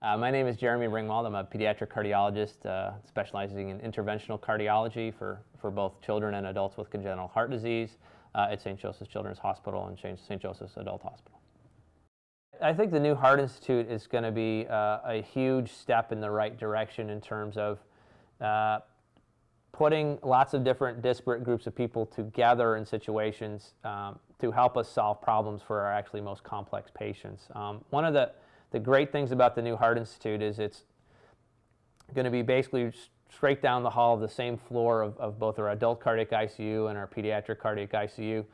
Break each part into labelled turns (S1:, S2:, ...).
S1: My name is Jeremy Ringewald. I'm a pediatric cardiologist specializing in interventional cardiology for both children and adults with congenital heart disease at St. Joseph's Children's Hospital and St. Joseph's Adult Hospital. I think the new Heart Institute is going to be a huge step in the right direction in terms of putting lots of different disparate groups of people together in situations to help us solve problems for our actually most complex patients. One of the great things about the new Heart Institute is it's going to be basically straight down the hall of the same floor of both our adult cardiac ICU and our pediatric cardiac ICU.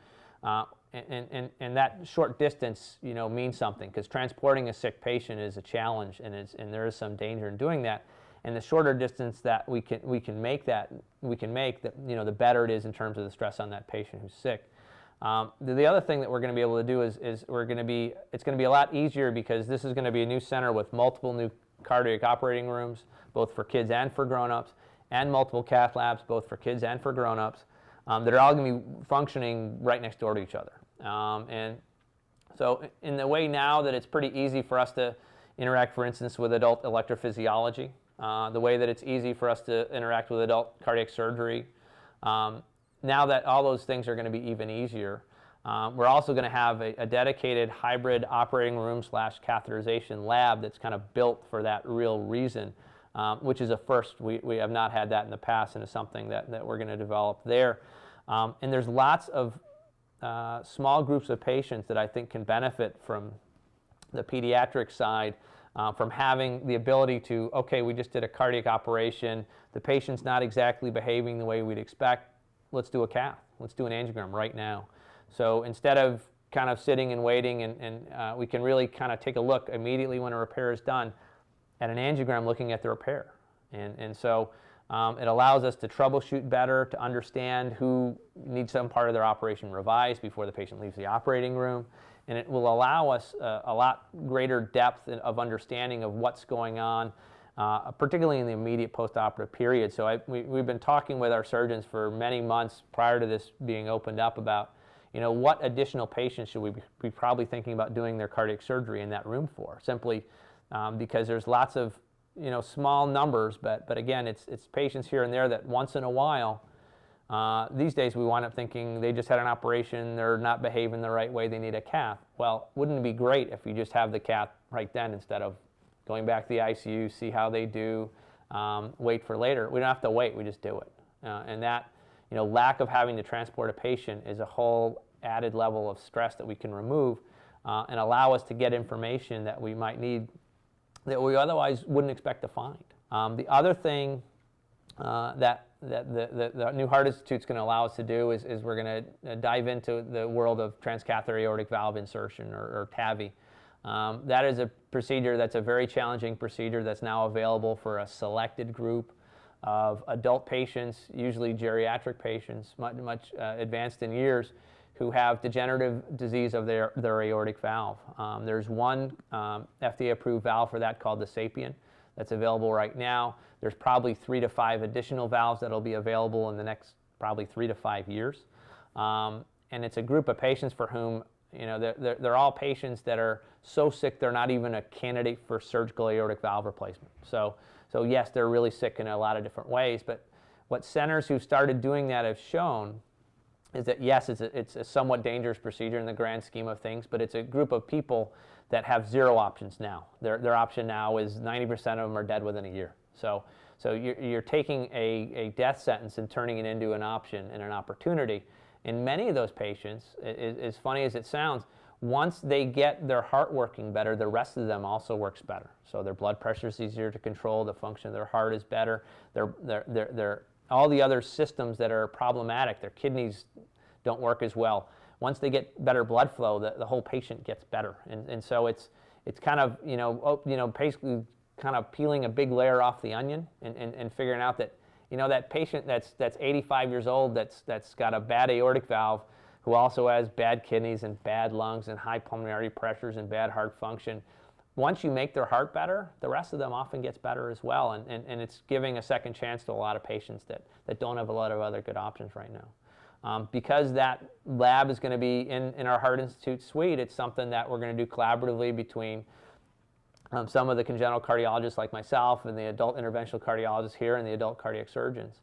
S1: And that short distance, means something, because transporting a sick patient is a challenge, and there is some danger in doing that. And the shorter distance that we can make, the better it is in terms of the stress on that patient who's sick. The other thing that we're going to be able to do is it's going to be a lot easier, because this is going to be a new center with multiple new cardiac operating rooms, both for kids and for grown-ups, and multiple cath labs, both for kids and for grown-ups, that are all going to be functioning right next door to each other. And so in the way now that it's pretty easy for us to interact, for instance, with adult electrophysiology, the way that it's easy for us to interact with adult cardiac surgery, now that all those things are going to be even easier, we're also going to have a dedicated hybrid operating room / catheterization lab that's kind of built for that real reason, which is a first. We have not had that in the past, and is something that we're going to develop there. And there's lots of small groups of patients that I think can benefit from the pediatric side, from having the ability to, okay, we just did a cardiac operation, the patient's not exactly behaving the way we'd expect, let's do a cath, let's do an angiogram right now. So instead of kind of sitting and waiting, and we can really kind of take a look immediately when a repair is done at an angiogram, looking at the repair. And so it allows us to troubleshoot better, to understand who needs some part of their operation revised before the patient leaves the operating room. And it will allow us a lot greater depth of understanding of what's going on, particularly in the immediate postoperative period. So we've been talking with our surgeons for many months prior to this being opened up about, what additional patients should we be probably thinking about doing their cardiac surgery in that room for, simply because there's lots of small numbers, but again, it's patients here and there that once in a while, these days we wind up thinking they just had an operation, they're not behaving the right way, they need a cath. Well, wouldn't it be great if you just have the cath right then, instead of going back to the ICU, see how they do, wait for later? We don't have to wait, we just do it. And that lack of having to transport a patient is a whole added level of stress that we can remove, and allow us to get information that we might need that we otherwise wouldn't expect to find. The other thing that the new Heart Institute is going to allow us to do is we're going to dive into the world of transcatheter aortic valve insertion, or TAVI. That is a procedure that's a very challenging procedure that's now available for a selected group of adult patients, usually geriatric patients, much advanced in years, who have degenerative disease of their aortic valve. There's one FDA-approved valve for that called the SAPIEN that's available right now. There's probably 3 to 5 additional valves that will be available in the next probably 3 to 5 years. And it's a group of patients for whom, they're all patients that are so sick they're not even a candidate for surgical aortic valve replacement. So yes, they're really sick in a lot of different ways, but what centers who've started doing that have shown is that yes, it's a somewhat dangerous procedure in the grand scheme of things, but it's a group of people that have 0 options now. Their option now is 90% of them are dead within a year. So you're taking a death sentence and turning it into an option and an opportunity. And many of those patients, as funny as it sounds, once they get their heart working better, the rest of them also works better. So their blood pressure is easier to control, the function of their heart is better, all the other systems that are problematic, their kidneys don't work as well. Once they get better blood flow, the whole patient gets better. And so it's kind of, basically kind of peeling a big layer off the onion and figuring out that, that patient that's 85 years old, that's got a bad aortic valve, who also has bad kidneys and bad lungs and high pulmonary pressures and bad heart function. Once you make their heart better, the rest of them often gets better as well, and it's giving a second chance to a lot of patients that don't have a lot of other good options right now. Because that lab is going to be in our Heart Institute suite, it's something that we're going to do collaboratively between some of the congenital cardiologists like myself and the adult interventional cardiologists here and the adult cardiac surgeons.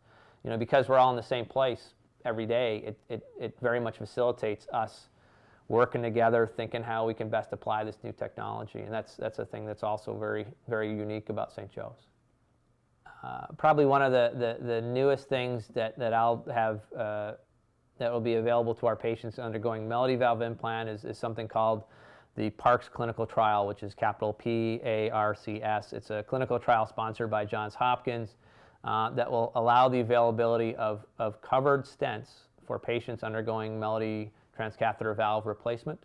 S1: Because we're all in the same place every day, it very much facilitates us working together, thinking how we can best apply this new technology. And that's a thing that's also very, very unique about St. Joe's. Probably one of the newest things that I'll have that will be available to our patients undergoing Melody valve implant is something called the PARCS clinical trial, which is capital PARCS. It's a clinical trial sponsored by Johns Hopkins that will allow the availability of covered stents for patients undergoing Melody transcatheter valve replacement.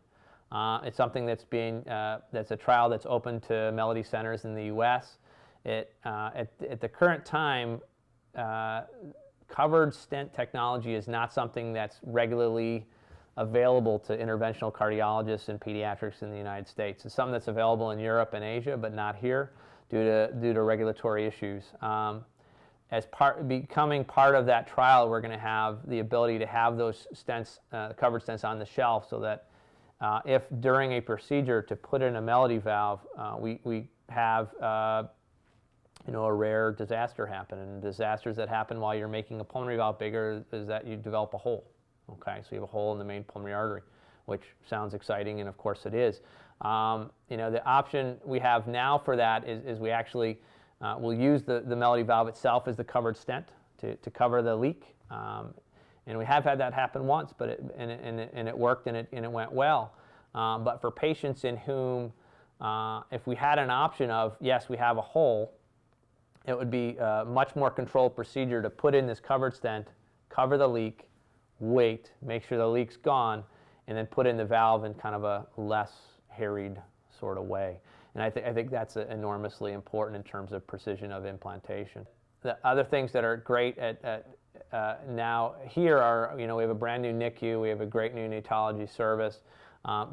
S1: It's something that's a trial that's open to Melody centers in the U.S. At the current time, covered stent technology is not something that's regularly available to interventional cardiologists and pediatrics in the United States. It's something that's available in Europe and Asia, but not here due to regulatory issues. Becoming part of that trial, we're going to have the ability to have those stents, covered stents on the shelf, so that if during a procedure to put in a Melody valve, we have a rare disaster happen. And disasters that happen while you're making a pulmonary valve bigger is that you develop a hole. Okay, so you have a hole in the main pulmonary artery, which sounds exciting, and of course it is. The option we have now for that is we actually will use the Melody valve itself as the covered stent to cover the leak. And we have had that happen once, but it worked and it went well. But for patients in whom, if we had an option of, yes, we have a hole, it would be a much more controlled procedure to put in this covered stent, cover the leak, wait, make sure the leak's gone, and then put in the valve in kind of a less harried sort of way. And I think that's enormously important in terms of precision of implantation. The other things that are great now here are, we have a brand new NICU, we have a great new neonatology service.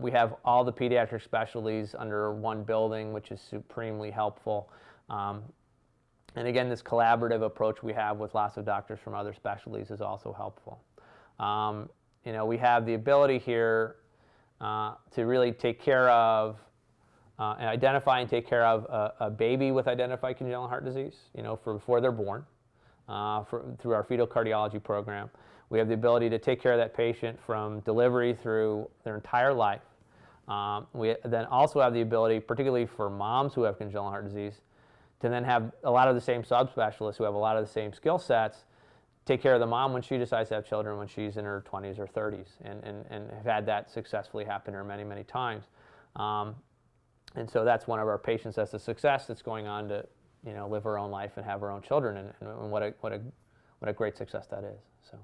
S1: We have all the pediatric specialties under one building, which is supremely helpful. And again, this collaborative approach we have with lots of doctors from other specialties is also helpful. We have the ability here to really take care of and identify and take care of a baby with identified congenital heart disease, before they're born, through our fetal cardiology program. We have the ability to take care of that patient from delivery through their entire life. We then also have the ability, particularly for moms who have congenital heart disease, to then have a lot of the same subspecialists who have a lot of the same skill sets take care of the mom when she decides to have children when she's in her 20s or 30s, and have had that successfully happen to her many, many times. And so that's one of our patients that's a success that's going on to live her own life and have her own children, and what a great success that is. So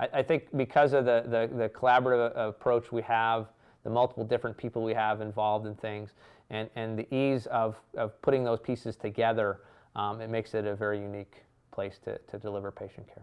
S1: I think because of the collaborative approach we have, the multiple different people we have involved in things, and the ease of putting those pieces together, it makes it a very unique place to deliver patient care.